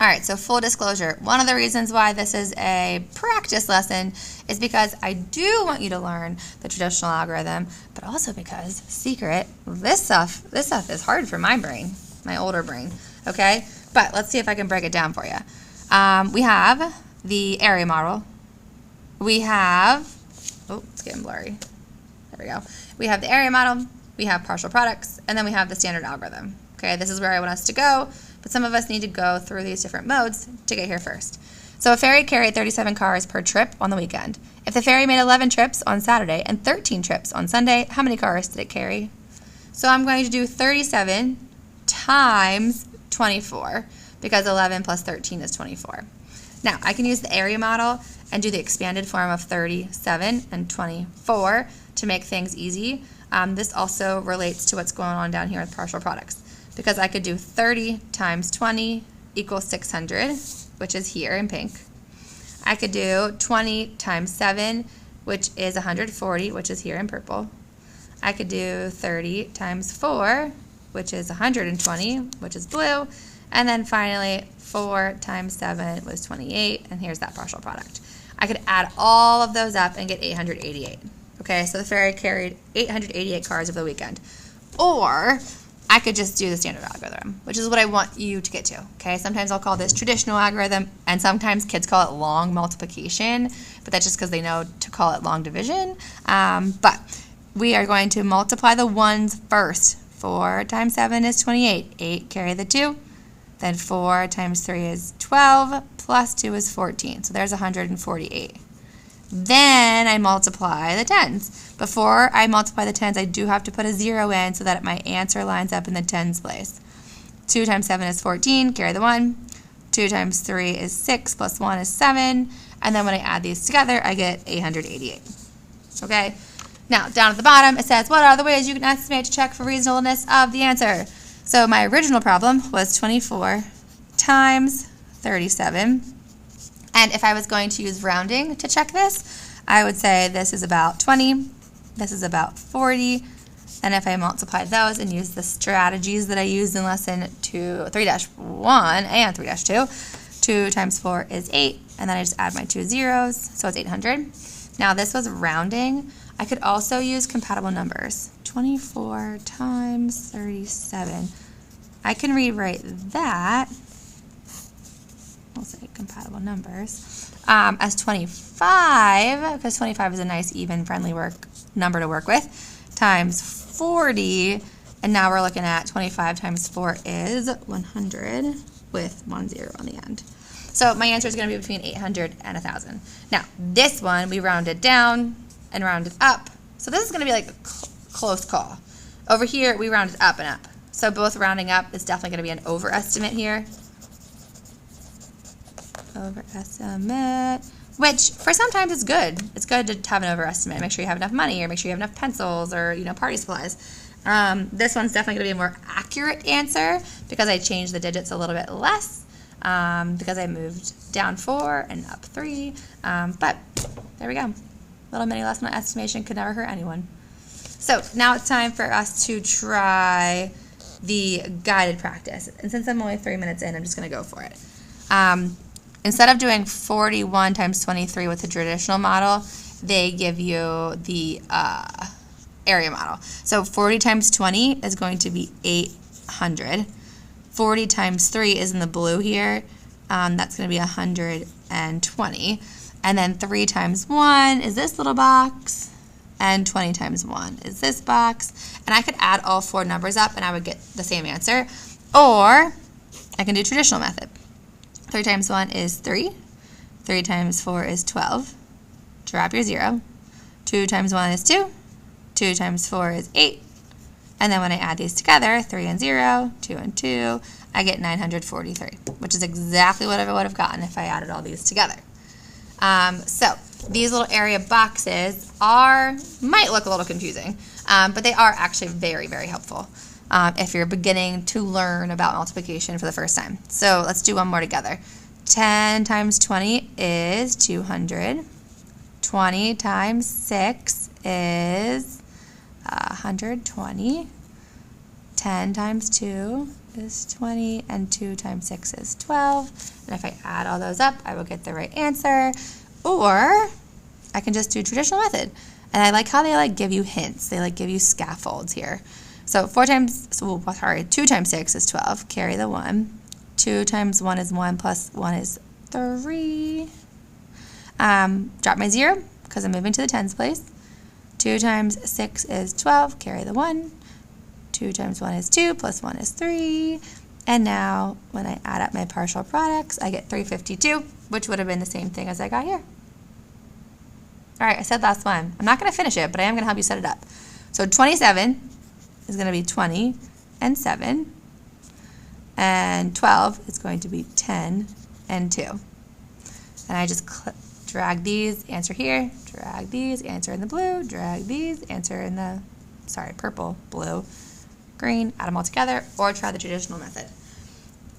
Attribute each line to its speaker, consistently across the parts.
Speaker 1: All right, so full disclosure, one of the reasons why this is a practice lesson is because I do want you to learn the traditional algorithm, but also because, secret, this stuff is hard for my brain, my older brain, okay? But let's see if I can break it down for you. We have the area model. We have, oh, it's getting blurry. There we go. We have the area model, we have partial products, and then we have the standard algorithm. Okay, this is where I want us to go, but some of us need to go through these different modes to get here first. So a ferry carried 37 cars per trip on the weekend. If the ferry made 11 trips on Saturday and 13 trips on Sunday, how many cars did it carry? So I'm going to do 37 times 24 because 11 plus 13 is 24. Now, I can use the area model and do the expanded form of 37 and 24 to make things easy. This also relates to what's going on down here with partial products, because I could do 30 times 20 equals 600, which is here in pink. I could do 20 times 7, which is 140, which is here in purple. I could do 30 times 4, which is 120, which is blue. And then finally, 4 times 7 was 28, and here's that partial product. I could add all of those up and get 888. Okay, so the ferry carried 888 cars over the weekend. Or I could just do the standard algorithm, which is what I want you to get to, okay? Sometimes I'll call this traditional algorithm, and sometimes kids call it long multiplication, but that's just because they know to call it long division. But we are going to multiply the ones first. 4 times 7 is 28. 8, carry the 2. Then 4 times 3 is 12, plus 2 is 14. So there's 148. Then I multiply the tens. Before I multiply the tens, I do have to put a 0 in so that my answer lines up in the tens place. 2 times 7 is 14, carry the 1. 2 times 3 is 6, plus 1 is 7. And then when I add these together, I get 888. Okay? Now, down at the bottom, it says, what are the ways you can estimate to check for reasonableness of the answer? So my original problem was 24 times 37. And if I was going to use rounding to check this, I would say this is about 20, this is about 40, and if I multiply those and use the strategies that I used in lesson 3-1 and 3-2, 2 times 4 is 8, and then I just add my 2 zeros, so it's 800. Now this was rounding. I could also use compatible numbers. 24 times 37. I can rewrite that, we'll say compatible numbers, as 25, because 25 is a nice, even, friendly number to work with, times 40, and now we're looking at 25 times 4 is 100 with 1 0 on the end. So my answer is going to be between 800 and 1,000. Now, this one, we rounded down and rounded up. So this is going to be like a close call. Over here, we rounded up and up. So both rounding up is definitely going to be an overestimate here. Overestimate, which for sometimes is good. It's good to have an overestimate. Make sure you have enough money, or make sure you have enough pencils, or party supplies. This one's definitely going to be a more accurate answer because I changed the digits a little bit less because I moved down 4 and up 3. But there we go. Little mini lesson on estimation could never hurt anyone. So now it's time for us to try the guided practice. And since I'm only 3 minutes in, I'm just going to go for it. Instead of doing 41 times 23 with the traditional model, they give you the area model. So 40 times 20 is going to be 800. 40 times 3 is in the blue here. That's going to be 120. And then 3 times 1 is this little box. And 20 times 1 is this box. And I could add all 4 numbers up and I would get the same answer. Or I can do traditional method. 3 times 1 is 3. 3 times 4 is 12. Drop your 0. 2 times 1 is 2. 2 times 4 is 8. And then when I add these together, 3 and 0, 2 and 2, I get 943, which is exactly what I would have gotten if I added all these together. So these little area boxes might look a little confusing, but they are actually very, very helpful if you're beginning to learn about multiplication for the first time. So let's do one more together. 10 times 20 is 200. 20 times 6 is 120. 10 times 2 is 20, and 2 times 6 is 12. And if I add all those up, I will get the right answer. Or I can just do traditional method. And I like how they give you hints. They give you scaffolds here. So 2 times 6 is 12. Carry the 1. 2 times 1 is 1 plus 1 is 3. Drop my 0 because I'm moving to the tens place. 2 times 6 is 12. Carry the 1. 2 times 1 is 2 plus 1 is 3. And now when I add up my partial products, I get 352, which would have been the same thing as I got here. All right, I said last one. I'm not going to finish it, but I am going to help you set it up. So 27 is going to be 20 and 7. And 12 is going to be 10 and 2. And I just drag these, answer here, drag these, answer in the blue, drag these, answer in the, purple, blue, green, add them all together, or try the traditional method.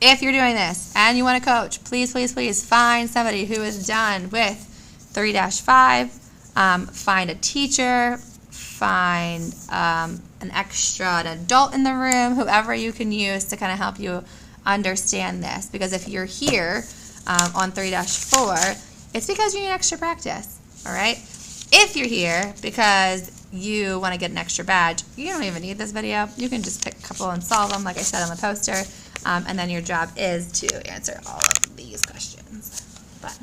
Speaker 1: If you're doing this and you want to coach, please, please, please find somebody who is done with 3-5. Find a teacher, find an adult in the room, whoever you can use to kind of help you understand this. Because if you're here on 3-4, it's because you need extra practice, all right? If you're here because you want to get an extra badge, you don't even need this video. You can just pick a couple and solve them like I said on the poster, and then your job is to answer all of these questions. But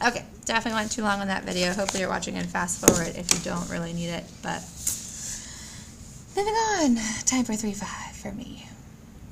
Speaker 1: okay, definitely went too long on that video. Hopefully you're watching and fast forward if you don't really need it. But moving on, time for 3-5 for me.